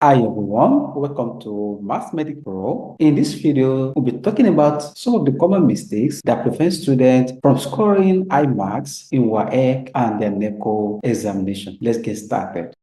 Hi everyone, welcome to Mathematics Pro. In this video, we'll be talking about some of the common mistakes that prevent students from scoring high marks in Waec and their Neco examination. Let's get started.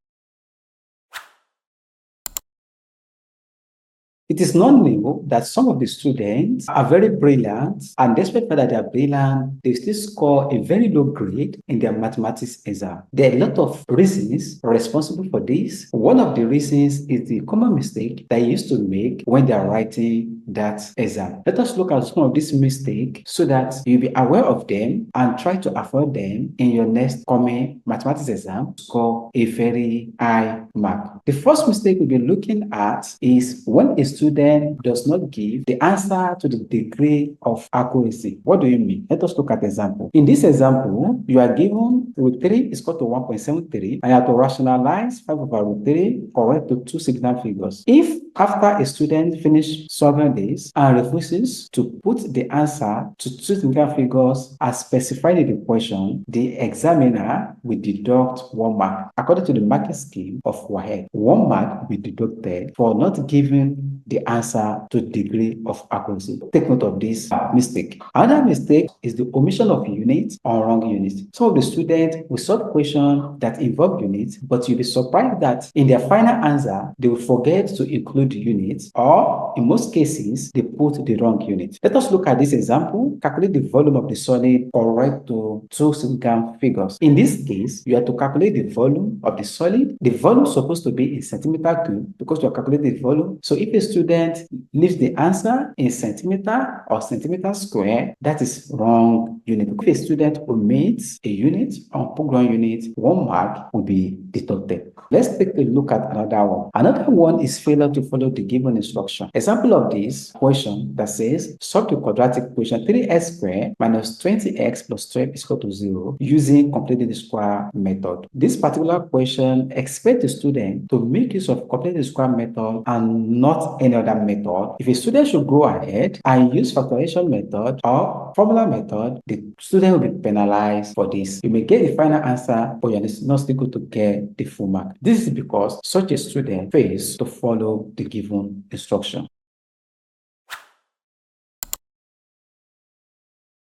It is not new that some of the students are very brilliant, and despite the fact that they are brilliant, they still score a very low grade in their mathematics exam. There are a lot of reasons responsible for this. One of the reasons is the common mistake that you used to make when they are writing that exam. Let us look at some of these mistakes so that you'll be aware of them and try to avoid them in your next coming mathematics exam to score a very high mark. The first mistake we'll be looking at is when a student does not give the answer to the degree of accuracy. What do you mean? Let us look at example. In this example, you are given root 3 is equal to 1.73 and you have to rationalize 5 over root 3 correct to two signal figures. If after a student finishes solving this and refuses to put the answer to two signal figures as specified in the question, the examiner will deduct 1 mark. According to the marking scheme of Waec, 1 mark will be deducted for not giving the answer to degree of accuracy. Take note of this mistake. Another mistake is the omission of units or wrong units. Some of the students will solve questions that involve units, but you'll be surprised that in their final answer, they will forget to include units, or in most cases, they put the wrong unit. Let us look at this example. Calculate the volume of the solid correct to two signal figures. In this case, you have to calculate the volume of the solid. The volume is supposed to be in centimeter cube because you are calculating the volume. So if a student leaves the answer in centimeter or centimeter square, that is wrong unit. If a student omits a unit or put wrong unit, 1 mark will be deducted. Let's take a look at another one. Another one is failure to follow the given instruction. Example of this question that says solve the quadratic equation 3x squared minus 20x plus 12 is equal to 0 using completing the square method. This particular question expects the student to make use of completing the square method and not any other method. If a student should go ahead and use factorization method or formula method, the student will be penalized for this. You may get the final answer, but you're not still going to get the full mark. This is because such a student fails to follow the given instruction.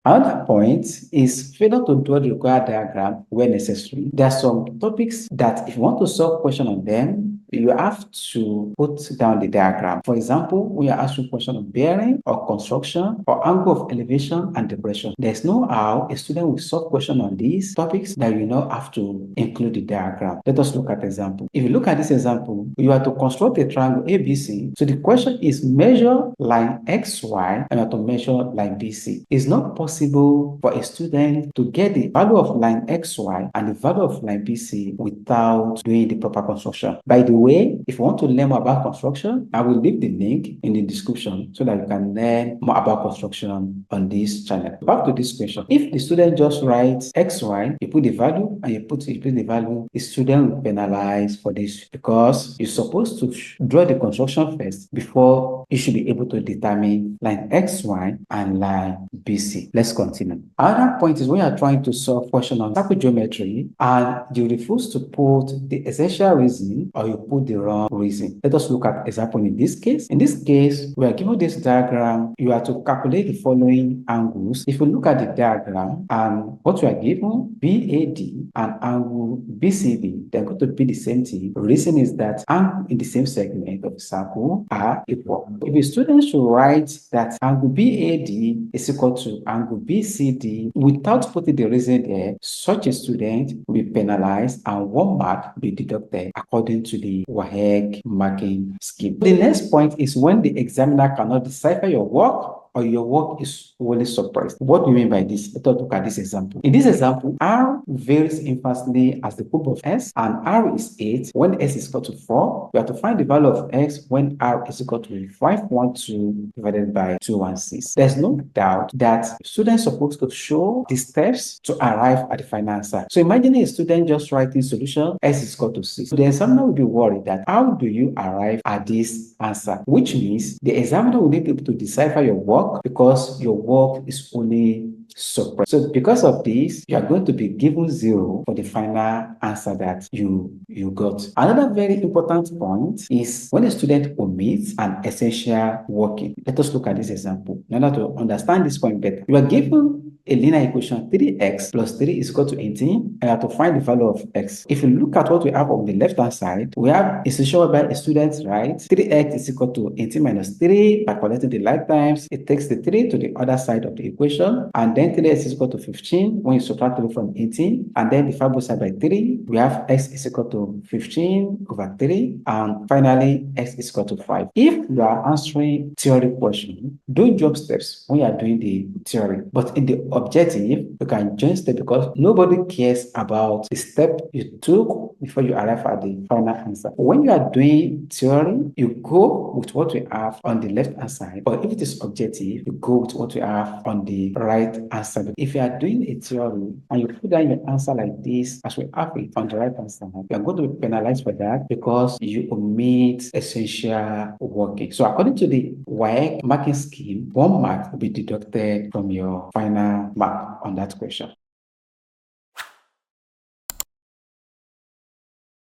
Another point is failure to draw the required diagram where necessary. There are some topics that if you want to solve question on them, you have to put down the diagram. For example, when you're asking question of bearing or construction or angle of elevation and depression, there's no how a student will solve question on these topics that you not have to include the diagram. Let us look at example. If you look at this example, you have to construct a triangle ABC. So the question is measure line XY and you have to measure line BC. It's not possible for a student to get the value of line XY and the value of line BC without doing the proper construction. By the way, if you want to learn more about construction, I will leave the link in the description so that you can learn more about construction on this channel. Back to this question. If the student just writes XY, you put the value and you put the value, the student will penalize for this because you're supposed to draw the construction first before you should be able to determine line XY and line BC. Let's continue. Another point is when you are trying to solve question on circle geometry and you refuse to put the essential reason or you put the wrong reason. Let us look at example in this case. In this case, we are given this diagram. You have to calculate the following angles. If you look at the diagram and what you are given, BAD and angle BCD, they're going to be the same thing. The reason is that angle in the same segment of the circle are equal. If a student should write that angle BAD is equal to angle BCD without putting the reason there, such a student will be penalized and 1 mark will be deducted according to the Waec marking scheme. The next point is when the examiner cannot decipher your work or your work is only suppressed. What do you mean by this? Let us look at this example. In this example, R varies inversely as the cube of S and R is 8 when S is equal to 4. We have to find the value of X when R is equal to 512 divided by 216. There's no doubt that students are supposed to show the steps to arrive at the final answer. So imagine a student just writing solution S is equal to 6. The examiner will be worried that how do you arrive at this answer? Which means the examiner will need to be able to decipher your work work because your work is only suppressed. So because of this, you are going to be given 0 for the final answer that you got. Another very important point is when a student omits an essential working. Let us look at this example in order to understand this point better. You are given a linear equation 3x plus 3 is equal to 18, and you have to find the value of x. If you look at what we have on the left hand side, we have a situation whereby a student writes 3x is equal to 18 minus 3. By collecting the like times, it takes the 3 to the other side of the equation, and then 3x is equal to 15 when you subtract 3 from 18, and then divide both sides by 3. We have x is equal to 15 over 3, and finally x is equal to 5. If you are answering theory question, do job steps when you are doing the theory, but in the objective, you can join step because nobody cares about the step you took before you arrive at the final answer. When you are doing theory, you go with what we have on the left hand side, or if it is objective, you go with what we have on the right hand side. If you are doing a theory and you put down your answer like this, as we have it on the right hand side, you are going to be penalized for that because you omit essential working. So according to the Waec marking scheme, 1 mark will be deducted from your final mark on that question.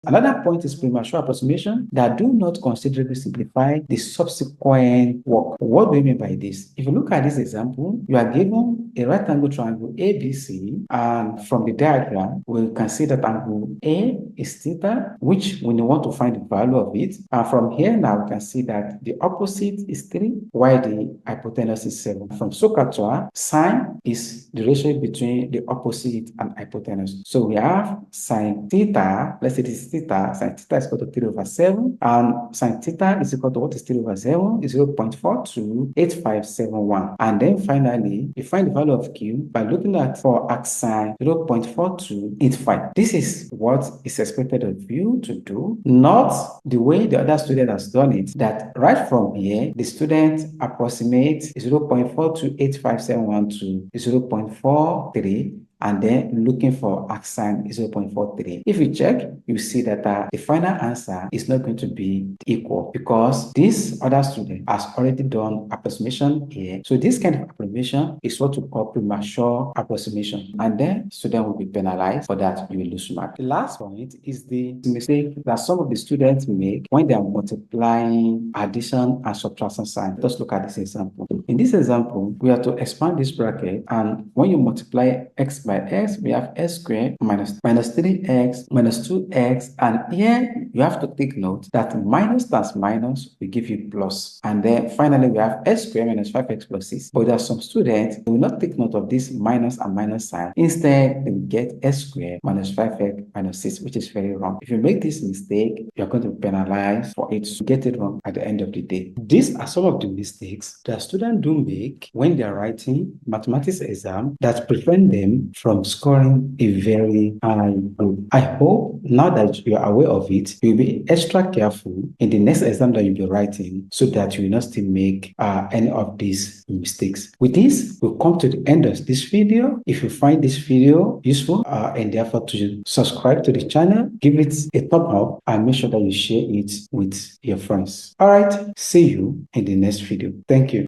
Another point is premature approximation that do not considerably simplify the subsequent work. What do we mean by this? If you look at this example, you are given a right angle triangle ABC, and from the diagram, we can see that angle A is theta, which we want to find the value of it. And from here now, we can see that the opposite is 3, while the hypotenuse is 7. From SOHCAHTOA, sine is the ratio between the opposite and hypotenuse. So we have sine theta, let's say this is theta, sine theta is equal to 3 over 7, and sine theta is equal to what is 3 over 7? Is 0.428571. And then finally, you find the value of Q by looking at for arc sine 0.4285. This is what is expected of you to do, not the way the other student has done it, that right from here, the student approximates 0.428571 to 0.43, and then looking for arc sine 0.43. If you check, you see that the final answer is not going to be equal because this other student has already done approximation here. So this kind of approximation is what we call premature approximation, and then student will be penalized for that. You will lose mark. The last point is the mistake that some of the students make when they are multiplying addition and subtraction sign. Let's look at this example. In this example, we have to expand this bracket, and when you multiply x by x, we have x squared minus 3x minus 2x, and here you have to take note that minus times minus will give you plus, and then finally we have x squared minus 5x plus 6. But there are some students who will not take note of this minus and minus sign. Instead, they will get x squared minus 5x minus 6, which is very wrong. If you make this mistake, you are going to be penalized for it to get it wrong at the end of the day. These are some of the mistakes that students do make when they are writing mathematics exam that prevent them from scoring a very high grade. I hope now that you are aware of it, you'll be extra careful in the next exam that you'll be writing so that you will not still make any of these mistakes. With this, we'll come to the end of this video. If you find this video useful and therefore to subscribe to the channel, give it a thumb up and make sure that you share it with your friends. All right, see you in the next video. Thank you.